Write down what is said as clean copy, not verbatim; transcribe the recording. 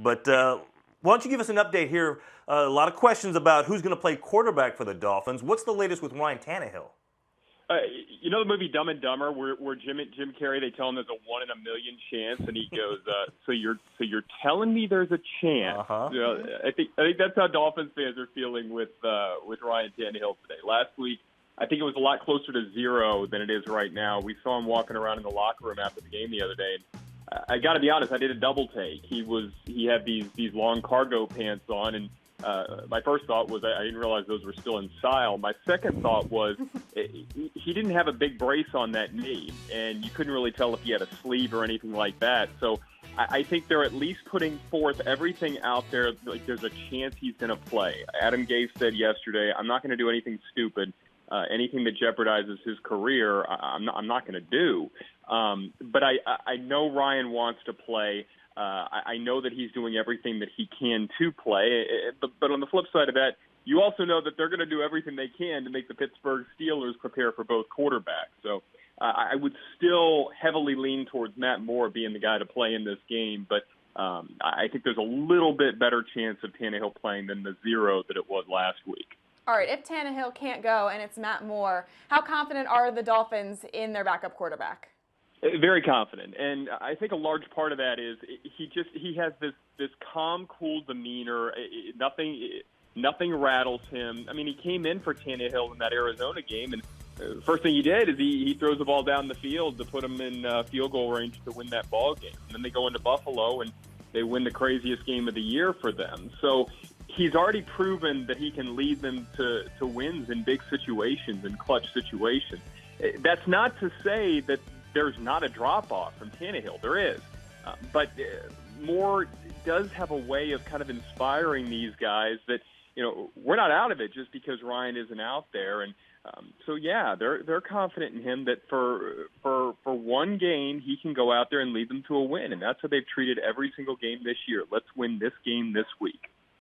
But why don't you give us an update here? A lot of questions about who's going to play quarterback for the Dolphins. What's the latest with Ryan Tannehill? You know the movie Dumb and Dumber, where Jim Carrey, they tell him there's a 1 in a million chance, and he goes, "So you're telling me there's a chance?" Uh-huh. You know, I think that's how Dolphins fans are feeling with Ryan Tannehill today. Last week, I think it was a lot closer to 0 than it is right now. We saw him walking around in the locker room after the game the other day, and I got to be honest, I did a double take. He had these long cargo pants on, and my first thought was I didn't realize those were still in style. My second thought was he didn't have a big brace on that knee, and you couldn't really tell if he had a sleeve or anything like that. So I think they're at least putting forth everything out there. Like there's a chance he's going to play. Adam Gase said yesterday, "I'm not going to do anything stupid. Anything that jeopardizes his career, I'm not going to do." But I know Ryan wants to play. I know that he's doing everything that he can to play. But on the flip side of that, you also know that they're going to do everything they can to make the Pittsburgh Steelers prepare for both quarterbacks. So I would still heavily lean towards Matt Moore being the guy to play in this game. But I think there's a little bit better chance of Tannehill playing than the 0 that it was last week. All right, if Tannehill can't go and it's Matt Moore, how confident are the Dolphins in their backup quarterback? Very confident, and I think a large part of that is he has this calm, cool demeanor. Nothing rattles him. I mean, he came in for Tannehill in that Arizona game, and first thing he did is he throws the ball down the field to put him in field goal range to win that ball game. And then they go into Buffalo and they win the craziest game of the year for them. So he's already proven that he can lead them to wins in big situations and clutch situations. That's not to say that there's not a drop-off from Tannehill. There is. But Moore does have a way of kind of inspiring these guys that, we're not out of it just because Ryan isn't out there. And so, yeah, they're confident in him that for one game he can go out there and lead them to a win. And that's how they've treated every single game this year. Let's win this game this week.